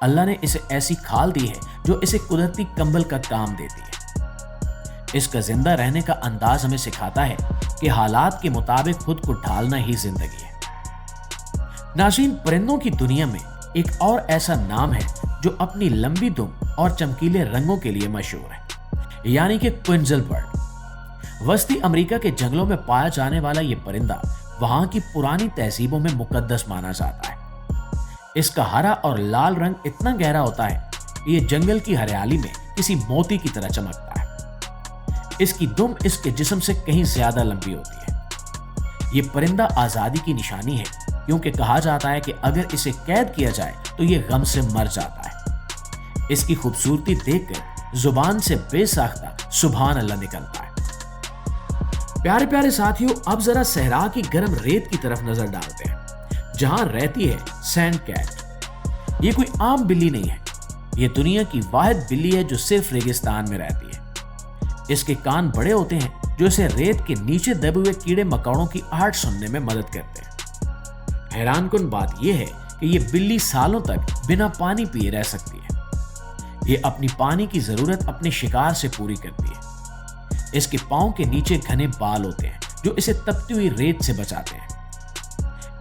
اللہ نے اسے ایسی کھال دی ہے جو اسے قدرتی کمبل کا کام دیتی ہے۔ اس کا زندہ رہنے کا انداز ہمیں سکھاتا ہے کہ حالات کے مطابق خود کو ڈھالنا ہی زندگی ہے۔ ناظرین، پرندوں کی دنیا میں ایک اور ایسا نام ہے جو اپنی لمبی دم اور چمکیلے رنگوں کے لیے مشہور ہے، یعنی کہ کوئنزل برڈ۔ وسطی امریکہ کے جنگلوں میں پایا جانے والا یہ پرندہ وہاں کی پرانی تہذیبوں میں مقدس مانا جاتا ہے۔ اس کا ہرا اور لال رنگ اتنا گہرا ہوتا ہے کہ یہ جنگل کی ہریالی میں کسی موتی کی طرح چمکتا ہے۔ اس کی دم اس کے جسم سے کہیں زیادہ لمبی ہوتی ہے۔ یہ پرندہ آزادی کی نشانی ہے، کیونکہ کہا جاتا ہے کہ اگر اسے قید کیا جائے تو یہ غم سے مر جاتا ہے۔ اس کی خوبصورتی دیکھ کر زبان سے بے ساختہ سبحان اللہ نکلتا ہے۔ پیارے پیارے ساتھیوں، اب ذرا صحرا کی گرم ریت کی طرف نظر ڈالتے ہیں، جہاں رہتی ہے سینڈ کیٹ۔ یہ کوئی عام بلی نہیں ہے، یہ دنیا کی واحد بلی ہے جو صرف ریگستان میں رہتی ہے۔ اس کے کان بڑے ہوتے ہیں جو اسے ریت کے نیچے دبے ہوئے کیڑے مکوڑوں کی آہٹ سننے میں مدد کرتے ہیں۔ حیران کن بات یہ ہے کہ یہ بلی سالوں تک بنا پانی پیے رہ سکتی ہے۔ یہ اپنی پانی کی ضرورت اپنے شکار سے پوری کرتی ہے۔ اس کے پاؤں کے نیچے گھنے بال ہوتے ہیں جو اسے تپتی ہوئی ریت سے بچاتے ہیں۔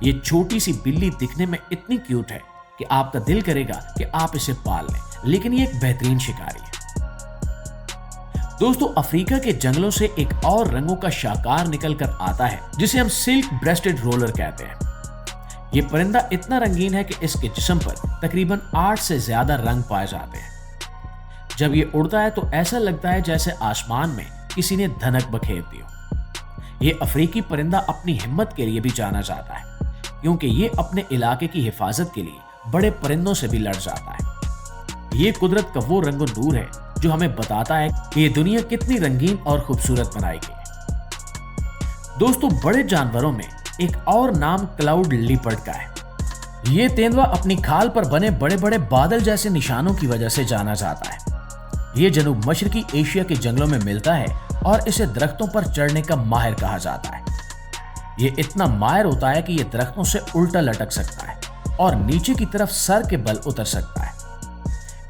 یہ چھوٹی سی بلی دکھنے میں اتنی کیوٹ ہے کہ آپ کا دل کرے گا کہ آپ اسے پال لیں، لیکن یہ ایک بہترین شکاری ہے۔ دوستو، افریقہ کے جنگلوں سے ایک اور رنگوں کا شاہکار نکل کر آتا ہے جسے ہم سلک بریسٹڈ رولر کہتے ہیں۔ یہ پرندہ اتنا رنگین ہے کہ اس کے جسم پر تقریباً 8 سے زیادہ رنگ پائے جاتے ہیں۔ جب یہ اڑتا ہے تو ایسا لگتا ہے جیسے آسمان میں کسی نے دھنک بکھیر دی ہو۔ یہ افریقی پرندہ اپنی ہمت کے لیے بھی جانا جاتا ہے، کیونکہ یہ اپنے علاقے کی حفاظت کے لیے بڑے پرندوں سے بھی لڑ جاتا ہے۔ یہ قدرت کا وہ رنگ و نور ہے جو ہمیں بتاتا ہے کہ یہ دنیا کتنی رنگین اور خوبصورت بنائی گئی ہے۔ دوستو، بڑے جانوروں میں ایک اور نام کلاؤڈ لیپرڈ کا ہے۔ یہ تیندوا اپنی کھال پر بنے بڑے بڑے بادل جیسے نشانوں کی وجہ سے جانا جاتا ہے۔ یہ جنوب مشرقی ایشیا کے جنگلوں میں ملتا ہے اور اسے درختوں پر چڑھنے کا ماہر کہا جاتا ہے۔ یہ اتنا ماہر ہوتا ہے کہ یہ درختوں سے الٹا لٹک سکتا ہے اور نیچے کی طرف سر کے بل اتر سکتا ہے۔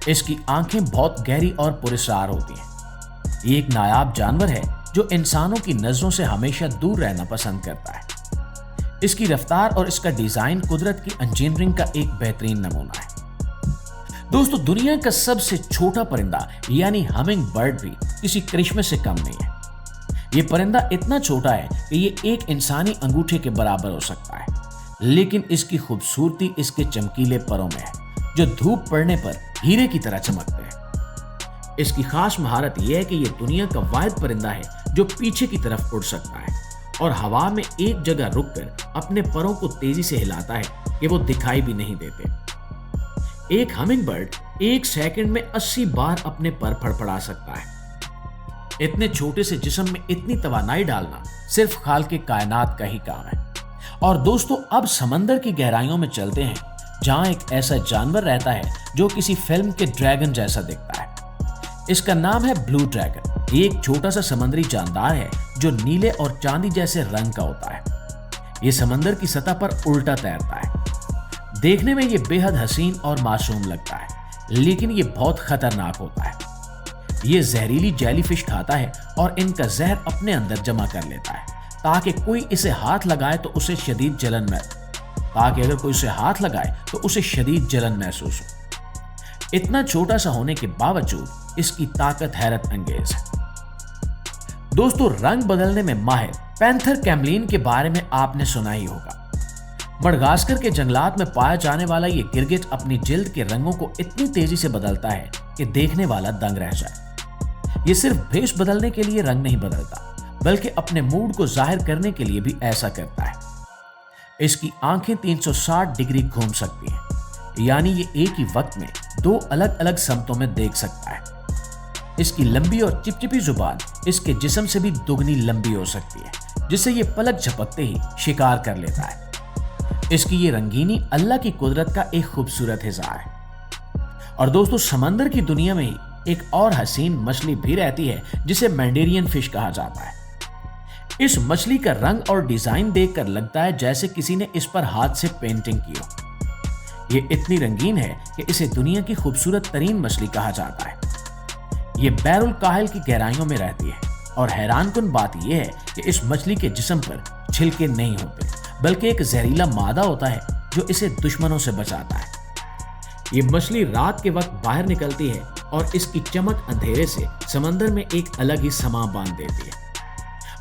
اس کی آنکھیں بہت گہری اور پراسرار ہوتی ہیں۔ یہ ایک نایاب جانور ہے جو انسانوں کی نظروں سے ہمیشہ دور رہنا پسند کرتا ہے۔ اس کی رفتار اور اس کا ڈیزائن قدرت کی انجینئرنگ کا ایک بہترین نمونہ ہے۔ دوستو، دنیا کا سب سے چھوٹا پرندہ یعنی ہمنگ برڈ بھی کسی کرشمے سے کم نہیں ہے۔ یہ پرندہ اتنا چھوٹا ہے کہ یہ ایک انسانی انگوٹھے کے برابر ہو سکتا ہے، لیکن اس کی خوبصورتی اس کے چمکیلے پروں میں ہے جو دھوپ پڑنے پر ہیرے کی طرح چمکتے ہیں۔ اس کی خاص مہارت یہ ہے کہ یہ دنیا کا واحد پرندہ ہے جو پیچھے کی طرف اڑ سکتا ہے اور ہوا میں ایک جگہ رک کر اپنے پروں کو تیزی سے ہلاتا ہے کہ وہ دکھائی بھی نہیں دیتے۔ ایک ہمنگ برڈ ایک سیکنڈ میں 80 بار اپنے پر پھڑپڑا سکتا ہے۔ اتنے چھوٹے سے جسم میں اتنی توانائی ڈالنا صرف خالق کائنات کا ہی کام ہے۔ اور دوستو، اب سمندر کی گہرائیوں میں چلتے ہیں جہاں ایک ایسا جانور رہتا ہے جو کسی فلم کے ڈریگن جیسا دکھتا ہے۔ اس کا نام ہے بلو ڈریگن۔ یہ ایک چھوٹا سا سمندری جاندار ہے جو نیلے اور چاندی جیسے رنگ کا ہوتا ہے۔ یہ سمندر کی سطح پر الٹا تیرتا ہے۔ دیکھنے میں یہ بے حد حسین اور معصوم لگتا ہے، لیکن یہ بہت خطرناک ہوتا ہے۔ یہ زہریلی جیلی فش کھاتا ہے اور ان کا زہر اپنے اندر جمع کر لیتا ہے تاکہ کوئی اسے ہاتھ لگائے تو اسے شدید جلن محسوس ہو۔ اتنا چھوٹا سا ہونے کے باوجود اس کی طاقت حیرت انگیز ہے۔ دوستو، رنگ بدلنے میں ماہر پینتھر کیملین کے بارے میں آپ نے سنا ہی ہوگا۔ مڈغاسکر کے جنگلات میں پایا جانے والا یہ گرگٹ اپنی جلد کے رنگوں کو اتنی تیزی سے بدلتا ہے کہ دیکھنے والا دنگ رہ جائے۔ یہ صرف بھیس بدلنے کے لیے رنگ نہیں بدلتا، بلکہ اپنے موڈ کو ظاہر کرنے کے لیے بھی ایسا کرتا ہے۔ اس کی آنکھیں 360 ڈگری گھوم سکتی ہیں، یعنی یہ ایک ہی وقت میں 2 الگ الگ سمتوں میں دیکھ سکتا ہے۔ اس کی لمبی اور چپچپی زبان اس کے جسم سے بھی دگنی لمبی ہو سکتی ہے، جس سے یہ پلک جھپکتے ہی شکار کر لیتا ہے۔ اس کی یہ رنگینی اللہ کی قدرت کا ایک خوبصورت اظہار ہے۔ اور دوستو، سمندر کی دنیا میں ہی ایک اور حسین مچھلی بھی رہتی ہے جسے مینڈیرین فش کہا جاتا ہے۔ اس مچھلی کا رنگ اور ڈیزائن دیکھ کر لگتا ہے جیسے کسی نے اس پر ہاتھ سے پینٹنگ کی ہو۔ یہ اتنی رنگین ہے کہ اسے دنیا کی خوبصورت ترین مچھلی کہا جاتا ہے۔ یہ بحر الکاہل کی گہرائیوں میں رہتی ہے اور حیران کن بات یہ ہے کہ اس مچھلی کے جسم پر چھلکے نہیں ہوتے بلکہ ایک زہریلا مادہ ہوتا ہے جو اسے دشمنوں سے بچاتا ہے۔ یہ مچھلی رات کے وقت باہر نکلتی ہے اور اس کی چمک اندھیرے سے سمندر میں ایک الگ ہی سما باندھ دیتی ہے۔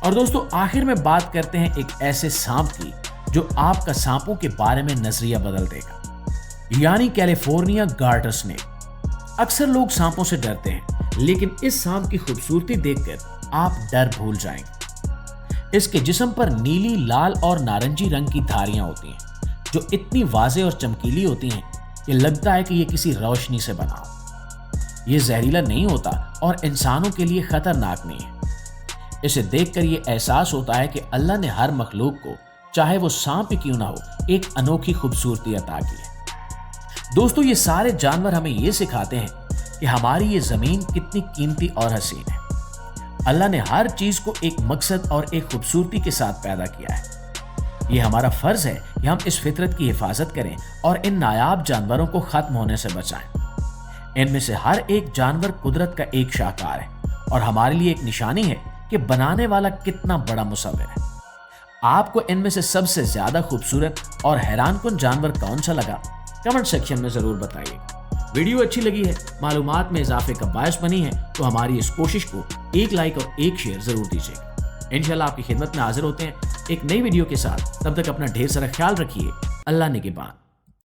اور دوستو آخر میں بات کرتے ہیں ایک ایسے سانپ کی جو آپ کا سانپوں کے بارے میں نظریہ بدل دے گا، یعنی کیلیفورنیا گارٹر سنیک۔ اکثر لوگ سانپوں سے ڈرتے ہیں لیکن اس سانپ کی خوبصورتی دیکھ کر آپ ڈر بھول جائیں گے۔ اس کے جسم پر نیلی، لال اور نارنجی رنگ کی دھاریاں ہوتی ہیں جو اتنی واضح اور چمکیلی ہوتی ہیں کہ لگتا ہے کہ یہ کسی روشنی سے بنا ہو۔ یہ زہریلا نہیں ہوتا اور انسانوں کے لیے خطرناک نہیں ہے۔ اسے دیکھ کر یہ احساس ہوتا ہے کہ اللہ نے ہر مخلوق کو، چاہے وہ سانپ ہی کیوں نہ ہو، ایک انوکھی خوبصورتی عطا کی ہے۔ دوستو یہ سارے جانور ہمیں یہ سکھاتے ہیں کہ ہماری یہ زمین کتنی قیمتی اور حسین ہے۔ اللہ نے ہر چیز کو ایک مقصد اور ایک خوبصورتی کے ساتھ پیدا کیا ہے۔ یہ ہمارا فرض ہے کہ ہم اس فطرت کی حفاظت کریں اور ان نایاب جانوروں کو ختم ہونے سے بچائیں۔ ان میں سے ہر ایک جانور قدرت کا ایک شاہکار ہے اور ہمارے لیے ایک نشانی ہے کہ بنانے والا کتنا بڑا مصور ہے۔ آپ کو ان میں سے سب سے زیادہ خوبصورت اور حیران کن جانور کون سا لگا؟ کمنٹ سیکشن میں ضرور بتائیے۔ ویڈیو اچھی لگی ہے، معلومات میں اضافے کا باعث بنی ہے تو ہماری اس کوشش کو ایک لائک اور ایک شیئر ضرور دیجیے گا۔ انشاءاللہ آپ کی خدمت میں حاضر ہوتے ہیں ایک نئی ویڈیو کے ساتھ۔ تب تک اپنا ڈھیر سارا خیال رکھیے۔ اللہ نگہبان۔